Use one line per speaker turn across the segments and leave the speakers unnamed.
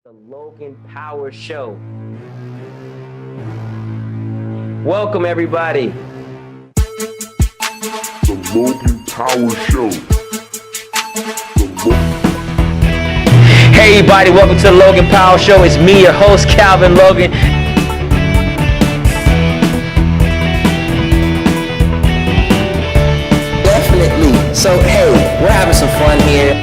The Logan Power Show. Welcome, everybody.
The Logan Power Show.
Hey, everybody, welcome to the Logan Power Show. It's me, your host, Calvin Logan. Definitely. So, hey, we're having some fun here.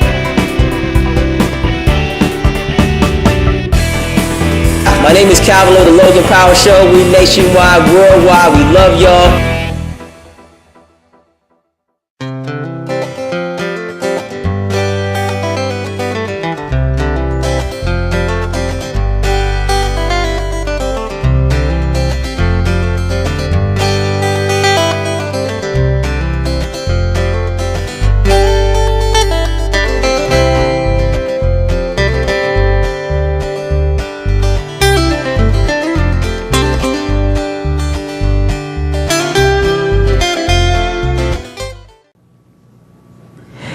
My name is Calvin Logan, the Logan Power Show. We nationwide, worldwide. We love y'all.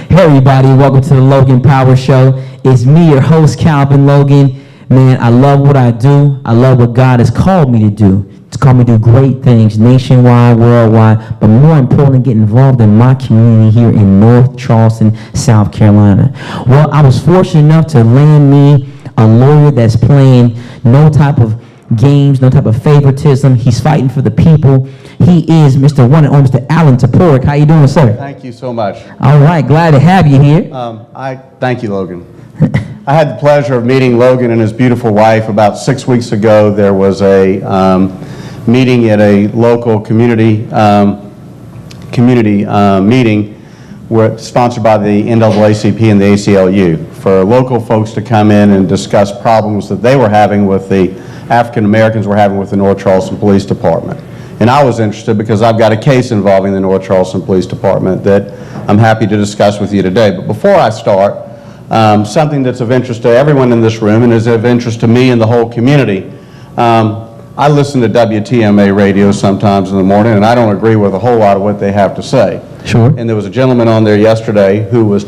Hey everybody, welcome to the Logan Power Show. It's me, your host, Calvin Logan. Man, I love what I do. I love what God has called me to do. It's called me to do great things nationwide, worldwide, but more importantly, get involved in my community here in North Charleston, South Carolina. Well, I was fortunate enough to land me a lawyer that's playing no type of games, no type of favoritism. He's fighting for the people. He is Mr. One and only Mr. Alan Toporek. How you doing, sir?
Thank you so much.
All right, glad to have you here.
Thank you, Logan. I had the pleasure of meeting Logan and his beautiful wife about 6 weeks ago. There was a meeting at a local community meeting sponsored by the NAACP and the ACLU for local folks to come in and discuss problems that they were having with the African Americans were having with the North Charleston Police Department. And I was interested because I've got a case involving the North Charleston Police Department that I'm happy to discuss with you today. But before I start, something that's of interest to everyone in this room and is of interest to me and the whole community. I listen to WTMA radio sometimes in the morning, and I don't agree with a whole lot of what they have to say.
Sure.
And there was a gentleman on there yesterday who was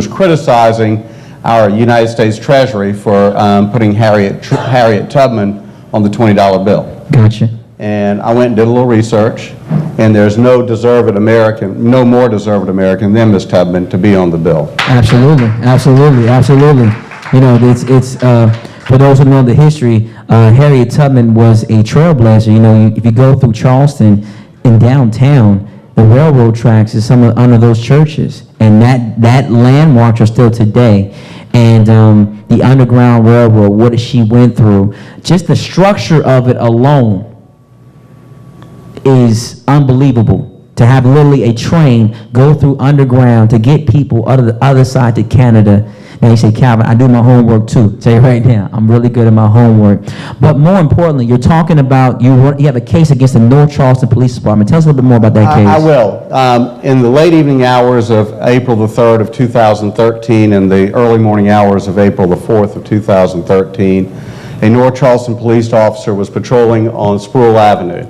criticizing our United States Treasury for putting Harriet Tubman on the $20 bill.
Gotcha.
And I went and did a little research, and there's no more deserved American than Ms. Tubman to be on the bill.
Absolutely, absolutely, absolutely. You know, it's for those who know the history, Harriet Tubman was a trailblazer. You know, if you go through Charleston in downtown, the railroad tracks is under those churches, and that landmarks are still today. And the Underground Railroad, what she went through, just the structure of it alone is unbelievable. To have literally a train go through underground to get people out of the other side to Canada. Now you say, Calvin, I do my homework too. Tell you right now, I'm really good at my homework. But more importantly, you're talking about, you have a case against the North Charleston Police Department. Tell us a little bit more about that case.
I will. In the late evening hours of April the 3rd of 2013 and the early morning hours of April the 4th of 2013, a North Charleston police officer was patrolling on Sproul Avenue.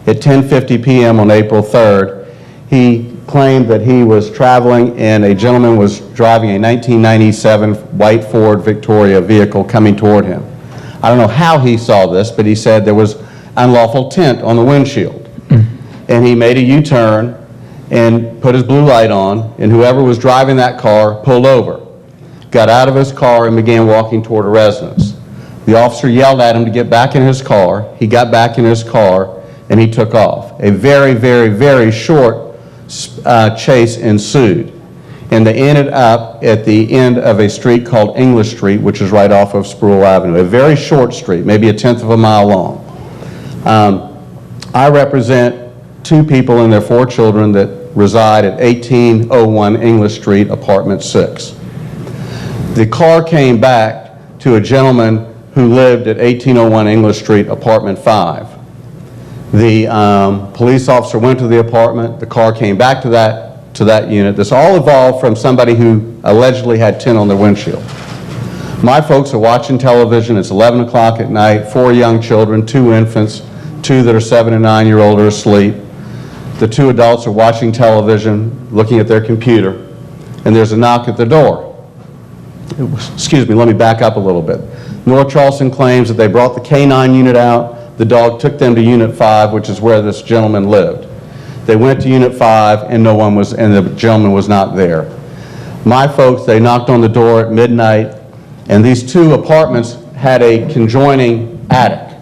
At 10:50 p.m. on April 3rd, he claimed that he was traveling and a gentleman was driving a 1997 white Ford Victoria vehicle coming toward him. I don't know how he saw this, but he said there was unlawful tint on the windshield. And he made a U-turn and put his blue light on, and whoever was driving that car pulled over, got out of his car and began walking toward a residence. The officer yelled at him to get back in his car. He got back in his car and he took off. A very, very, very short chase ensued. And they ended up at the end of a street called English Street, which is right off of Sproul Avenue. A very short street, maybe a tenth of a mile long. I represent two people and their 4 children that reside at 1801 English Street, apartment 6. The car came back to a gentleman who lived at 1801 English Street, apartment 5. The police officer went to the apartment. The car came back to that unit. This all evolved from somebody who allegedly had tint on their windshield. My folks are watching television. It's 11 o'clock at night. 4 young children, 2 infants, 2 that are 7 and 9-year-old are asleep. The 2 adults are watching television, looking at their computer, and there's a knock at the door. Excuse me, let me back up a little bit. North Charleston claims that they brought the K-9 unit out. The dog took them to Unit 5, which is where this gentleman lived. They went to Unit 5, and the gentleman was not there. My folks, they knocked on the door at midnight, and these two apartments had a conjoining attic.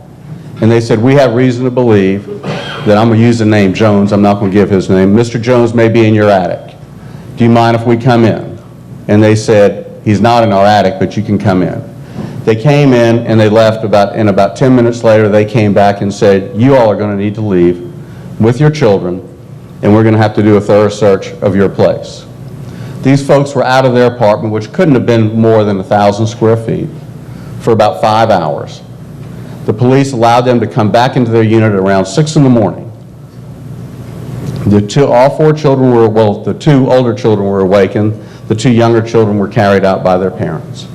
And they said, we have reason to believe that, I'm going to use the name Jones, I'm not going to give his name, Mr. Jones may be in your attic. Do you mind if we come in? And they said, he's not in our attic, but you can come in. They came in and they left. About 10 minutes later, they came back and said, you all are going to need to leave with your children, and we're going to have to do a thorough search of your place. These folks were out of their apartment, which couldn't have been more than 1,000 square feet, for about 5 hours. The police allowed them to come back into their unit at around 6 in the morning. All four children were, well, the two older children were awakened. The two younger children were carried out by their parents.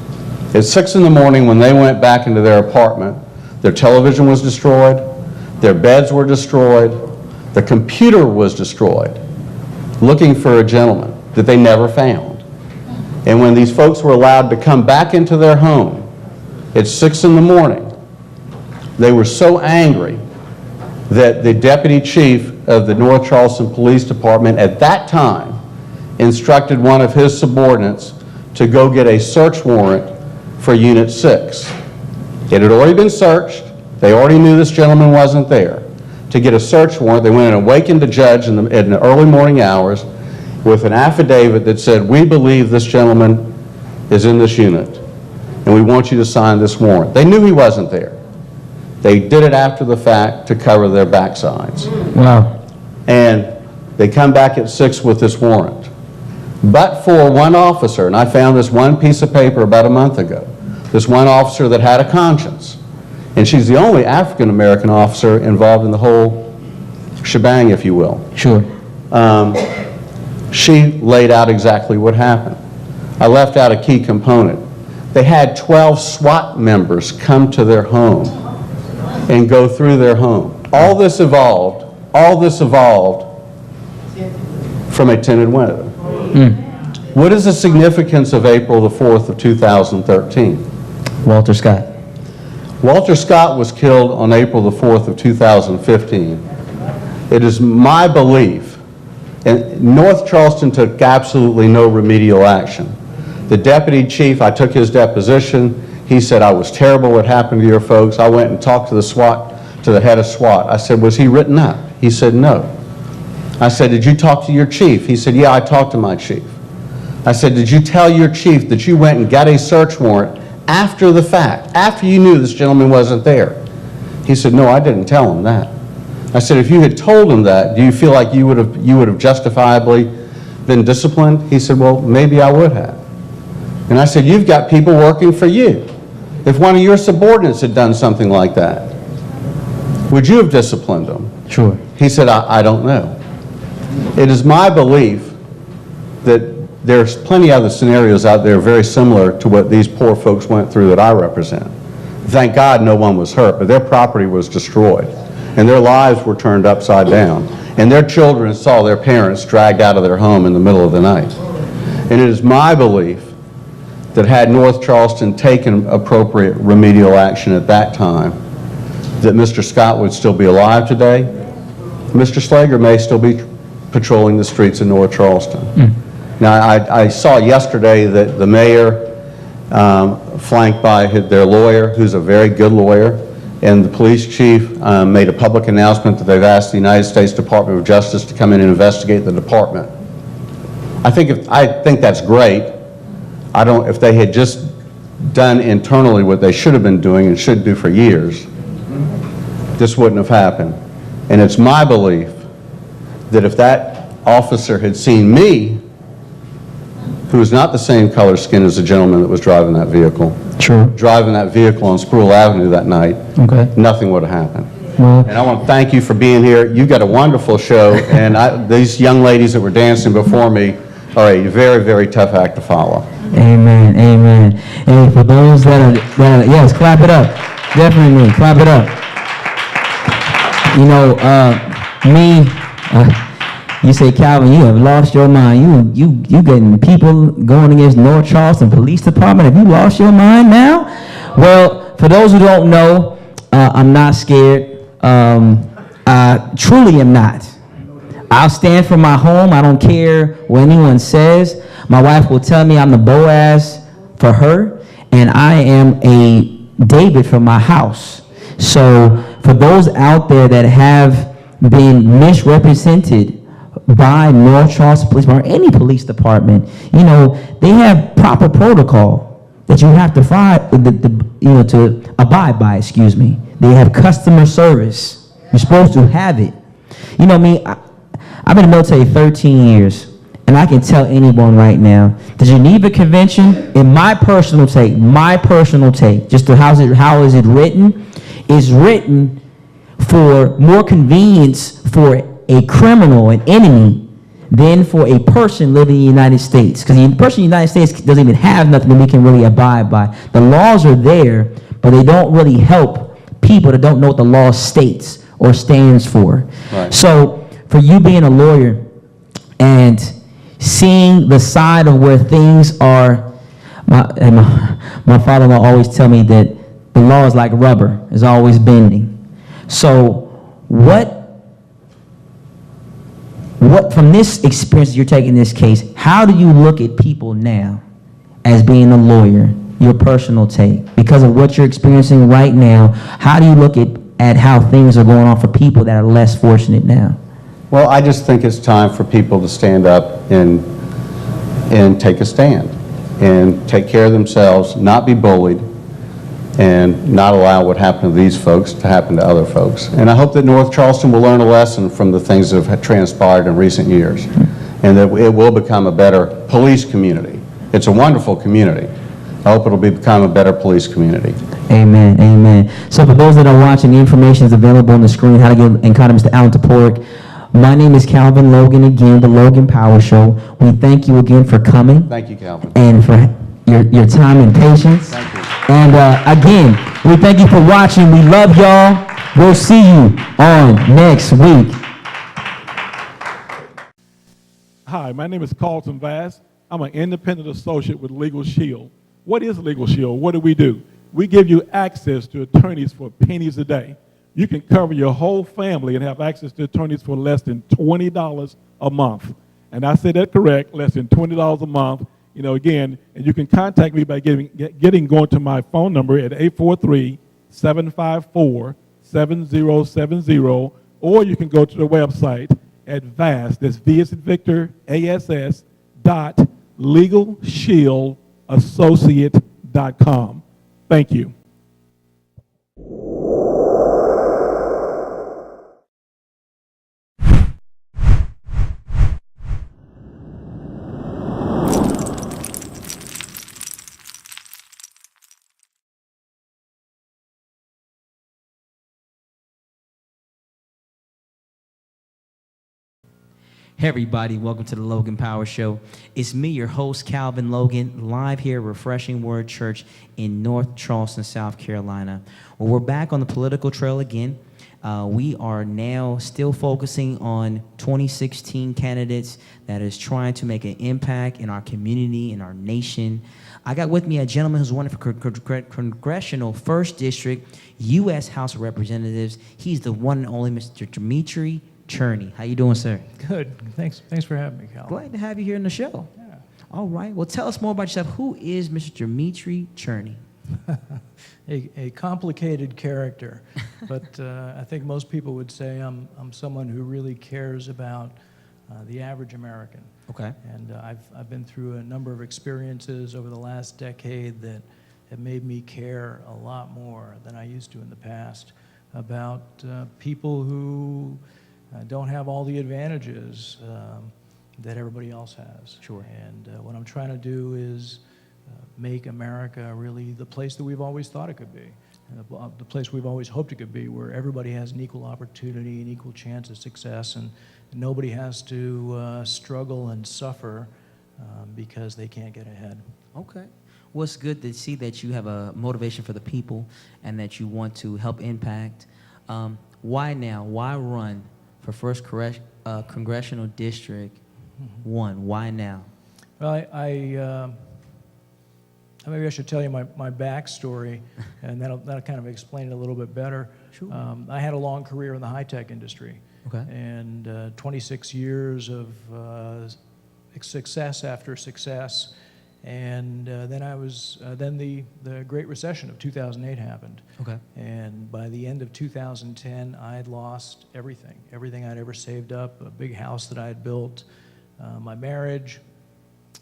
At 6 in the morning, when they went back into their apartment, their television was destroyed, their beds were destroyed, the computer was destroyed, looking for a gentleman that they never found. And when these folks were allowed to come back into their home at 6 in the morning, they were so angry that the deputy chief of the North Charleston Police Department at that time instructed one of his subordinates to go get a search warrant for Unit 6. It had already been searched. They already knew this gentleman wasn't there. To get a search warrant, they went and awakened the judge in the early morning hours with an affidavit that said, we believe this gentleman is in this unit, and we want you to sign this warrant. They knew he wasn't there. They did it after the fact to cover their backsides.
Wow.
And they come back at 6 with this warrant. But for one officer, and I found this one piece of paper about a month ago, this one officer that had a conscience, and she's the only African-American officer involved in the whole shebang, if you will.
Sure.
She laid out exactly what happened. I left out a key component. They had 12 SWAT members come to their home and go through their home. All this evolved from a tinted window. What is the significance of April the 4th of 2013?
Walter Scott.
Walter Scott was killed on April the 4th of 2015. It is my belief, and North Charleston took absolutely no remedial action. The deputy chief, I took his deposition. He said, I was terrible what happened to your folks. I went and talked to the head of SWAT. I said, was he written up? He said, no. I said, did you talk to your chief? He said, yeah, I talked to my chief. I said, did you tell your chief that you went and got a search warrant after the fact, after you knew this gentleman wasn't there? He said, no, I didn't tell him that. I said, if you had told him that, do you feel like you would have justifiably been disciplined? He said, well, maybe I would have. And I said, you've got people working for you. If one of your subordinates had done something like that, would you have disciplined them?
Sure.
He said, I don't know. It is my belief that there's plenty of other scenarios out there very similar to what these poor folks went through that I represent. Thank God no one was hurt, but their property was destroyed, and their lives were turned upside down, and their children saw their parents dragged out of their home in the middle of the night. And it is my belief that had North Charleston taken appropriate remedial action at that time, that Mr. Scott would still be alive today. Mr. Slager may still be patrolling the streets of North Charleston. Now, I saw yesterday that the mayor, flanked by their lawyer, who's a very good lawyer, and the police chief made a public announcement that they've asked the United States Department of Justice to come in and investigate the department. I think that's great. If they had just done internally what they should have been doing and should do for years, this wouldn't have happened. And it's my belief that if that officer had seen me, who is not the same color skin as the gentleman that was driving that vehicle, driving that vehicle on Sproul Avenue that night, nothing would have happened. And I want to thank you for being here. You've got a wonderful show, and these young ladies that were dancing before me are a very, very tough act to follow.
Amen, amen. And for those that are, yes, clap it up. Definitely, clap it up. You know, you say, Calvin, you have lost your mind. You getting people going against North Charleston Police Department. Have you lost your mind now? Well, for those who don't know, I'm not scared. I truly am not. I'll stand for my home. I don't care what anyone says. My wife will tell me I'm the Boaz for her, and I am a David for my house. So for those out there that have been misrepresented by North Charleston Police Department, any police department, you know, they have proper protocol that you have to to abide by, excuse me. They have customer service. You're supposed to have it. You know me, I've been in the military 13 years, and I can tell anyone right now, the Geneva Convention, in my personal take, just to how is it written, is written for more convenience for a criminal, an enemy, than for a person living in the United States. Because the person in the United States doesn't even have nothing that we can really abide by. The laws are there, but they don't really help people that don't know what the law states or stands for. Right. So for you being a lawyer and seeing the side of where things are, my father-in-law always tell me that the law is like rubber, it's always bending. So what from this experience you're taking this case, how do you look at people now as being a lawyer, your personal take? Because of what you're experiencing right now, how do you look at how things are going on for people that are less fortunate now?
Well, I just think it's time for people to stand up and take a stand and take care of themselves, not be bullied, and not allow what happened to these folks to happen to other folks. And I hope that North Charleston will learn a lesson from the things that have transpired in recent years, and that it will become a better police community. It's a wonderful community. I hope it'll become a better police community.
Amen, amen. So for those that are watching, the information is available on the screen, how to get in contact with Mr. Alan Toporek. My name is Calvin Logan again, the Logan Power Show. We thank you again for coming.
Thank you, Calvin.
And for your time and patience.
Thank you.
And again, we thank you for watching. We love y'all. We'll see you on next week.
Hi, my name is Carlton Bass. I'm an independent associate with Legal Shield. What is Legal Shield? What do? We give you access to attorneys for pennies a day. You can cover your whole family and have access to attorneys for less than $20 a month. And I said that correct, less than $20 a month. You know, again, and you can contact me by going to my phone number at 843-754-7070, or you can go to the website at VASS, that's V as in Victor, ASS, .legalshieldassociate.com. Thank you.
Hey everybody, welcome to the Logan Power Show. It's me, your host, Calvin Logan, live here at Refreshing Word Church in North Charleston, South Carolina. Well, we're back on the political trail again. We are now still focusing on 2016 candidates that is trying to make an impact in our community, in our nation. I got with me a gentleman who's running for Congressional 1st District, U.S. House of Representatives. He's the one and only Mr. Dimitri Cherny. How you doing, sir?
Good. Thanks for having me, Cal.
Glad to have you here in the show.
Yeah.
All right. Well, tell us more about yourself. Who is Mr. Dimitri Cherny?
a complicated character, but I think most people would say I'm someone who really cares about the average American.
Okay.
And I've been through a number of experiences over the last decade that have made me care a lot more than I used to in the past about people who don't have all the advantages that everybody else has.
Sure.
And what I'm trying to do is make America really the place that we've always thought it could be, the place we've always hoped it could be, where everybody has an equal opportunity, an equal chance of success, and nobody has to struggle and suffer because they can't get ahead.
Okay. Well, it's good to see that you have a motivation for the people and that you want to help impact. Why now? Why run for 1st Congressional District 1? Why now?
Well, Maybe I should tell you my backstory, and that'll kind of explain it a little bit better.
Sure.
I had a long career in the high-tech industry.
Okay.
And 26 years of success after success. And then the Great Recession of 2008 happened.
Okay.
And by the end of 2010, I had lost everything I'd ever saved up, a big house that I had built, my marriage,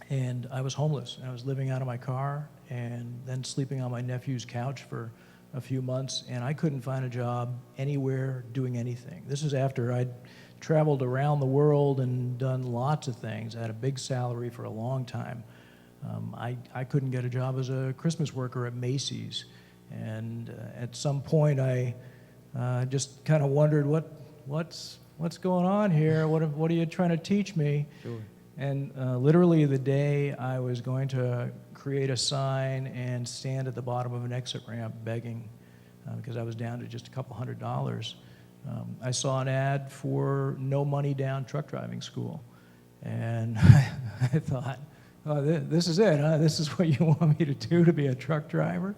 and I was homeless. I was living out of my car and then sleeping on my nephew's couch for a few months, and I couldn't find a job anywhere doing anything. This is after I'd traveled around the world and done lots of things. I had a big salary for a long time. I couldn't get a job as a Christmas worker at Macy's, and at some point I just kind of wondered what's going on here. What are you trying to teach me?
Sure.
And literally the day I was going to create a sign and stand at the bottom of an exit ramp begging, because I was down to just a couple $100s, I saw an ad for no money down truck driving school. And I thought, oh, this is it, huh? This is what you want me to do, to be a truck driver?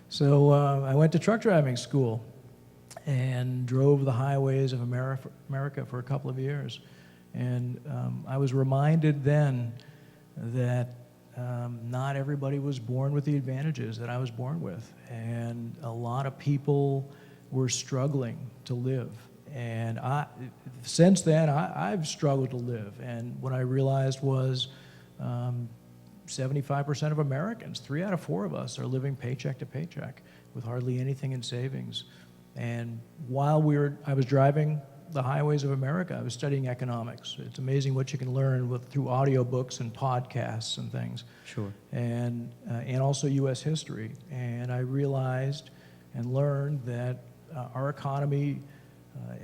So I went to truck driving school and drove the highways of America for a couple of years. And I was reminded then that not everybody was born with the advantages that I was born with. And a lot of people were struggling to live. And since then, I've struggled to live. And what I realized was 75% of Americans, 3 out of 4 of us, are living paycheck to paycheck with hardly anything in savings. And while I was driving the highways of America, I was studying economics. It's amazing what you can learn through audiobooks and podcasts and things.
Sure.
And also U.S. history. And I realized and learned that our economy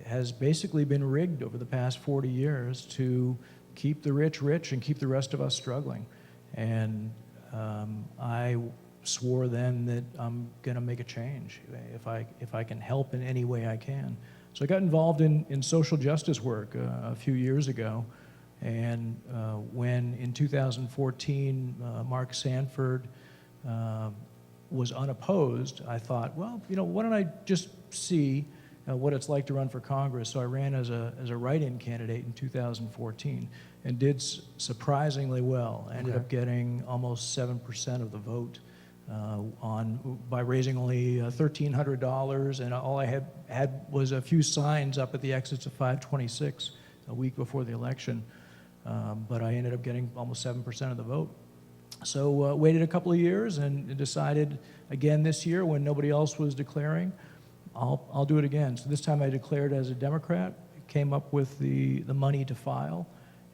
has basically been rigged over the past 40 years to keep the rich rich and keep the rest of us struggling. And I swore then that I'm going to make a change if I can help in any way I can. So I got involved in social justice work a few years ago, and when in 2014 Mark Sanford was unopposed, I thought, well, why don't I just see what it's like to run for Congress? So I ran as a write-in candidate in 2014 and did surprisingly well. I ended up getting almost 7% of the vote by raising only $1,300, and all I had was a few signs up at the exits of 526 a week before the election. But I ended up getting almost 7% of the vote. So waited a couple of years and decided again this year, when nobody else was declaring, I'll do it again. So this time I declared as a Democrat, came up with the money to file,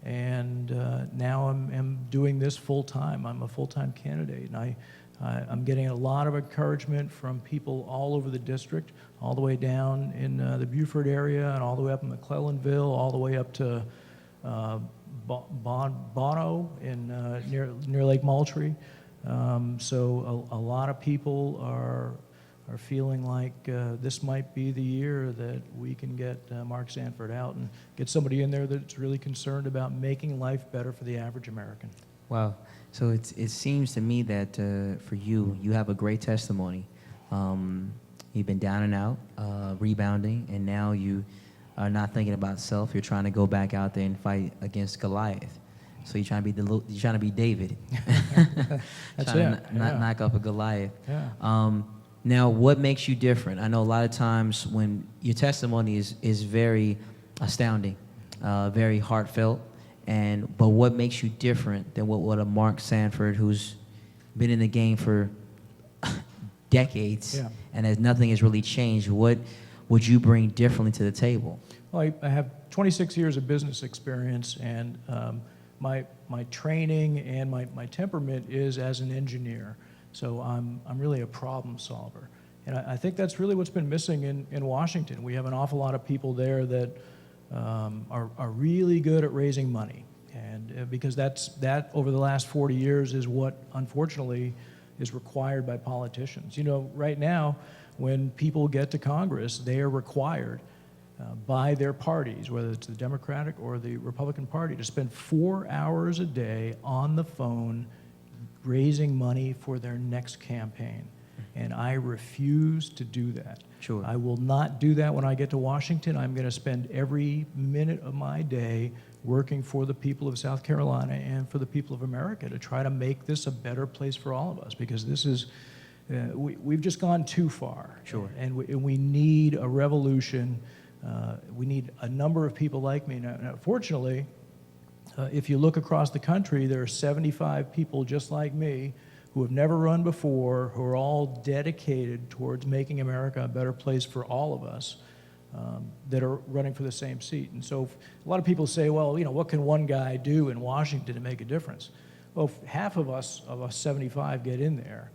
and now I'm doing this full time. I'm a full-time candidate, and I'm getting a lot of encouragement from people all over the district, all the way down in the Beaufort area, and all the way up in McClellanville, all the way up to Bono near Lake Moultrie. So a lot of people are feeling like this might be the year that we can get Mark Sanford out and get somebody in there that's really concerned about making life better for the average American.
Wow. So it seems to me that for you have a great testimony. You've been down and out, rebounding, and now you are not thinking about self. You're trying to go back out there and fight against Goliath. So you're trying to be David.
That's
trying
it.
to knock up a Goliath.
Yeah.
Now, what makes you different? I know a lot of times when your testimony is very astounding, very heartfelt. But what makes you different than what a Mark Sanford, who's been in the game for decades, and nothing has really changed, what would you bring differently to the table?
Well, I have 26 years of business experience, and my training and my temperament is as an engineer. So I'm really a problem solver. And I think that's really what's been missing in Washington. We have an awful lot of people there that are really good at raising money, and because that over the last 40 years is what unfortunately is required by politicians. Right now, when people get to Congress, they are required by their parties, whether it's the Democratic or the Republican Party, to spend 4 hours a day on the phone raising money for their next campaign. And I refuse to do that.
Sure.
I will not do that when I get to Washington. I'm going to spend every minute of my day working for the people of South Carolina and for the people of America to try to make this a better place for all of us, because this is, we've just gone too far.
Sure.
And we need a revolution. We need a number of people like me. Now fortunately, if you look across the country, there are 75 people just like me who have never run before, who are all dedicated towards making America a better place for all of us, that are running for the same seat. And so a lot of people say, well, you know, what can one guy do in Washington to make a difference? Well, if half of us 75 get in there,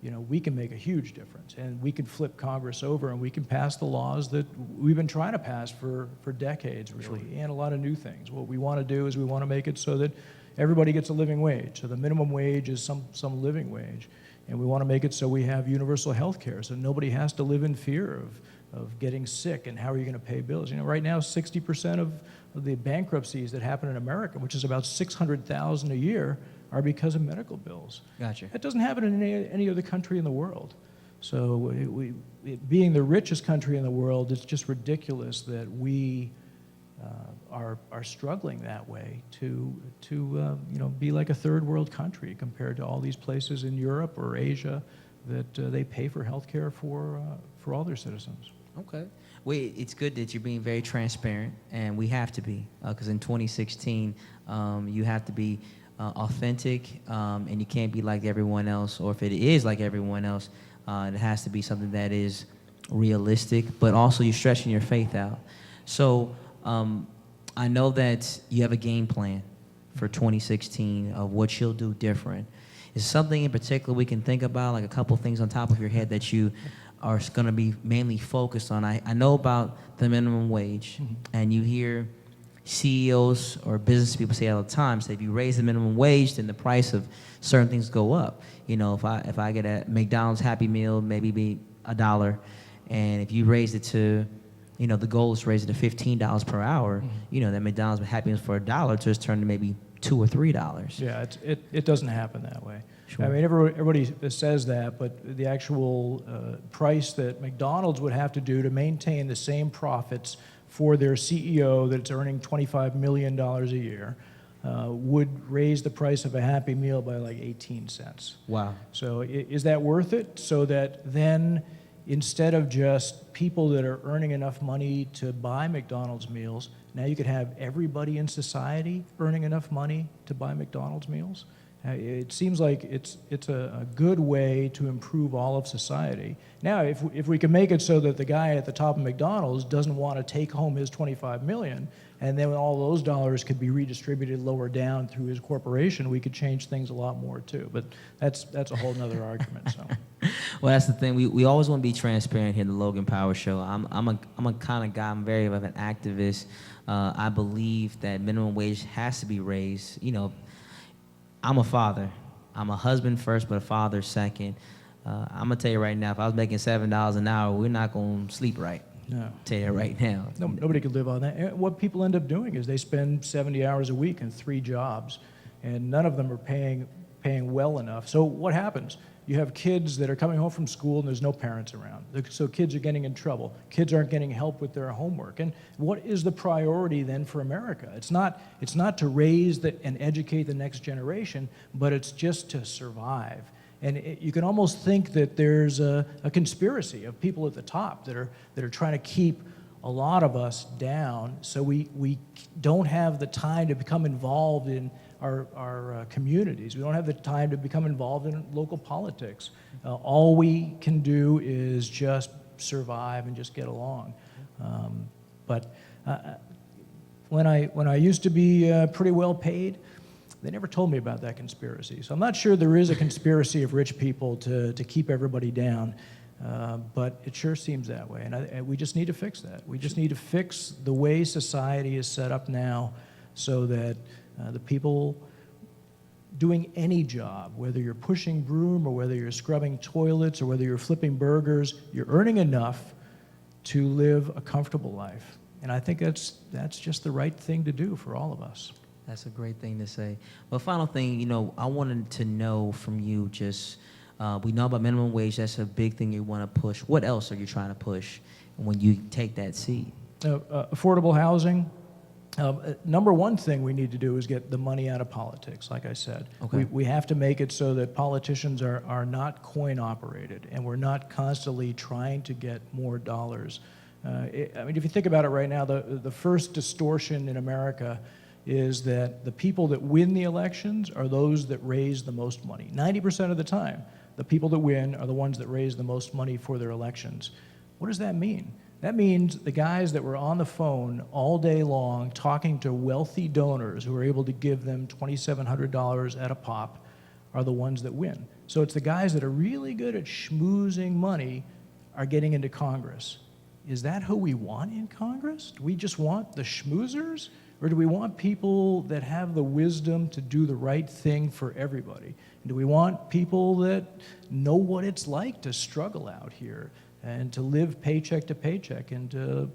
you know, we can make a huge difference, and we can flip Congress over, and we can pass the laws that we've been trying to pass for decades, really, and a lot of new things. What we want to do is we want to make it so that everybody gets a living wage. So the minimum wage is some living wage. And we want to make it so we have universal health care, so nobody has to live in fear of getting sick and how are you going to pay bills. You know, right now 60% of the bankruptcies that happen in America, which is about 600,000 a year, are because of medical bills.
Gotcha.
That doesn't happen in any other country in the world. So being the richest country in the world, it's just ridiculous that we are struggling that way to you know, be like a third world country compared to all these places in Europe or Asia that they pay for health care for all their citizens.
Okay. Well, it's good that you're being very transparent, and we have to be, because in 2016, you have to be authentic, and you can't be like everyone else, or if it is like everyone else, it has to be something that is realistic, but also you're stretching your faith out. So I know that you have a game plan for 2016 of what you'll do different. Is something in particular we can think about, like a couple things on top of your head that you are going to be mainly focused on? I know about the minimum wage, and you hear CEOs or business people say all the time, say if you raise the minimum wage, then the price of certain things go up. You know, if I get a McDonald's Happy Meal, maybe be $1, and if you raise it to, you know, the goal is to raise it to $15 per hour, you know, that McDonald's Happy Meals for $1 just turned to maybe $2 or $3.
Yeah, it doesn't happen that way.
Sure.
I mean, everybody says that, but the actual price that McDonald's would have to do to maintain the same profits for their CEO that's earning $25 million a year would raise the price of a Happy Meal by like 18 cents.
Wow.
So is that worth it? So that then instead of just people that are earning enough money to buy McDonald's meals, now you could have everybody in society earning enough money to buy McDonald's meals? It seems like it's a good way to improve all of society. Now, if we can make it so that the guy at the top of McDonald's doesn't want to take home his $25 million, and then all those dollars could be redistributed lower down through his corporation, we could change things a lot more too. But that's a whole nother argument. So.
Well, that's the thing. We always want to be transparent here at the Logan Power Show. I'm a kind of guy. I'm very of an activist. I believe that minimum wage has to be raised. You know, I'm a father. I'm a husband first, but a father second. I'm gonna tell you right now, if I was making $7 an hour, we're not gonna sleep right.
No.
I'll tell you right now.
No, nobody could live on that. And what people end up doing is they spend 70 hours a week in 3 jobs, and none of them are paying well enough. So what happens? You have kids that are coming home from school and there's no parents around. So kids are getting in trouble. Kids aren't getting help with their homework. And what is the priority then for America? It's not to raise and educate the next generation, but it's just to survive. And you can almost think that there's a conspiracy of people at the top that are trying to keep a lot of us down, so we don't have the time to become involved in our communities. We don't have the time to become involved in local politics. All we can do is just survive and just get along. But when I used to be pretty well paid, they never told me about that conspiracy. So I'm not sure there is a conspiracy of rich people to keep everybody down, but it sure seems that way. And we just need to fix that. We just need to fix the way society is set up now so that the people doing any job, whether you're pushing broom or whether you're scrubbing toilets or whether you're flipping burgers, you're earning enough to live a comfortable life. And I think that's just the right thing to do for all of us.
That's a great thing to say. But final thing, I wanted to know from you just, we know about minimum wage. That's a big thing you want to push. What else are you trying to push when you take that seat?
Affordable housing. Number one thing we need to do is get the money out of politics, like I said.
Okay.
We have to make it so that politicians are not coin operated, and we're not constantly trying to get more dollars. If you think about it right now, the first distortion in America is that the people that win the elections are those that raise the most money. 90% of the time, the people that win are the ones that raise the most money for their elections. What does that mean? That means the guys that were on the phone all day long talking to wealthy donors who are able to give them $2,700 at a pop are the ones that win. So it's the guys that are really good at schmoozing money are getting into Congress. Is that who we want in Congress? Do we just want the schmoozers? Or do we want people that have the wisdom to do the right thing for everybody? And do we want people that know what it's like to struggle out here and to live paycheck to paycheck and to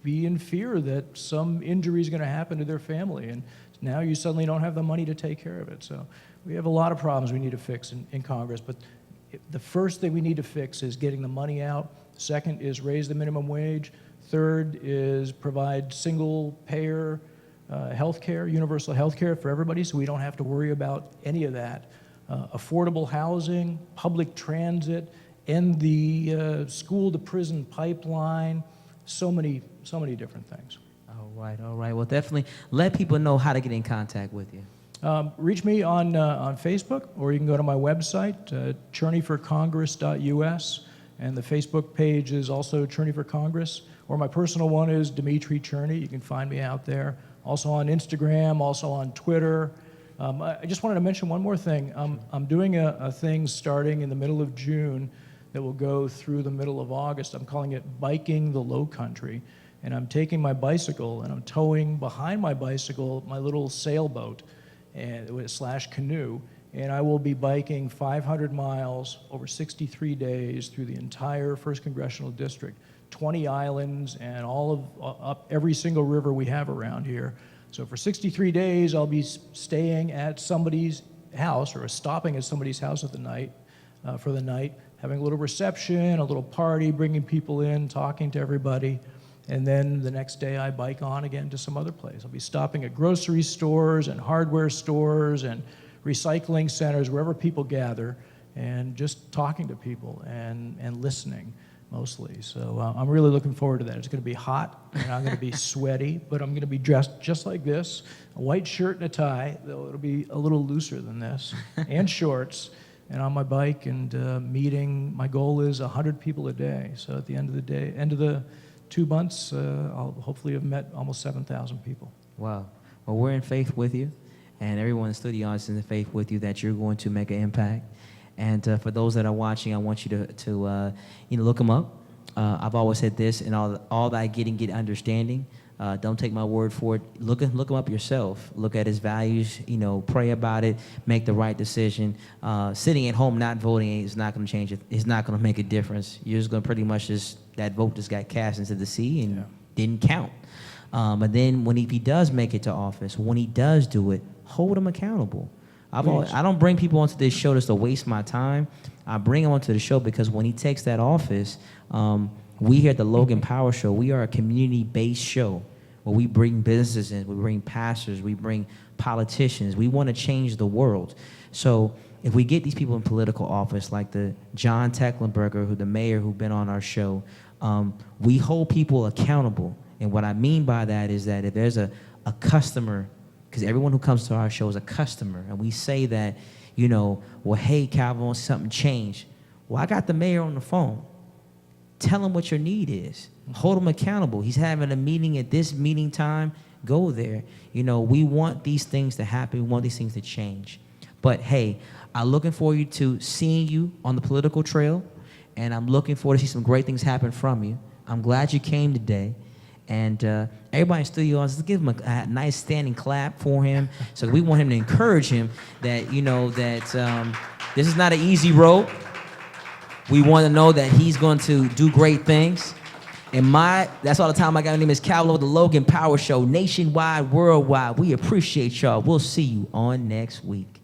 be in fear that some injury is going to happen to their family and now you suddenly don't have the money to take care of it? So we have a lot of problems we need to fix in Congress, but the first thing we need to fix is getting the money out. Second is raise the minimum wage. Third is provide single-payer health care, universal health care for everybody so we don't have to worry about any of that. Affordable housing, public transit, end the school-to-prison pipeline, so many different things.
All right. Well, definitely let people know how to get in contact with you.
Reach me on Facebook, or you can go to my website, chernyforcongress.us, and the Facebook page is also Cherny for Congress, or my personal one is Dimitri Cherny. You can find me out there. Also on Instagram, also on Twitter. I just wanted to mention one more thing. I'm doing a thing starting in the middle of June that will go through the middle of August. I'm calling it Biking the Low Country. And I'm taking my bicycle and I'm towing behind my bicycle my little sailboat / canoe. And I will be biking 500 miles over 63 days through the entire 1st Congressional District, 20 islands, and up every single river we have around here. So for 63 days, I'll be staying at somebody's house or stopping at somebody's house for the night, having a little reception, a little party, bringing people in, talking to everybody. And then the next day I bike on again to some other place. I'll be stopping at grocery stores and hardware stores and recycling centers, wherever people gather, and just talking to people and listening mostly. So I'm really looking forward to that. It's going to be hot and I'm going to be sweaty, but I'm going to be dressed just like this, a white shirt and a tie, though it'll be a little looser than this, and shorts, and on my bike and meeting. My goal is 100 people a day. So at the end of the day, end of the 2 months, I'll hopefully have met almost 7,000 people.
Wow. Well, we're in faith with you, and everyone in the studio is in faith with you that you're going to make an impact. And for those that are watching, I want you to look him up. I've always said this, and all that I get understanding. Don't take my word for it. Look him up yourself. Look at his values. Pray about it. Make the right decision. Sitting at home not voting is not going to change it. It's not going to make a difference. You're just going to pretty much that vote just got cast into the sea and didn't count. But then if he does make it to office, when he does do it, hold him accountable. I don't bring people onto this show just to waste my time. I bring him onto the show because when he takes that office, we here at the Logan Power Show, we are a community-based show where we bring businesses in, we bring pastors, we bring politicians. We want to change the world. So if we get these people in political office like the John Tecklenburger, the mayor who's been on our show, we hold people accountable. And what I mean by that is that if there's a customer, because everyone who comes to our show is a customer, and we say that, well, hey, Calvin, wants something change. Well, I got the mayor on the phone. Tell him what your need is. Hold him accountable. He's having a meeting at this meeting time. Go there. We want these things to happen. We want these things to change. But, hey, I'm looking forward to seeing you on the political trail, and I'm looking forward to see some great things happen from you. I'm glad you came today. And everybody in studio, let's give him a nice standing clap for him. So we want him to encourage him that, this is not an easy road. We want to know that he's going to do great things. And that's all the time I got. My name is Calvin with the Logan Power Show, nationwide, worldwide. We appreciate y'all. We'll see you on next week.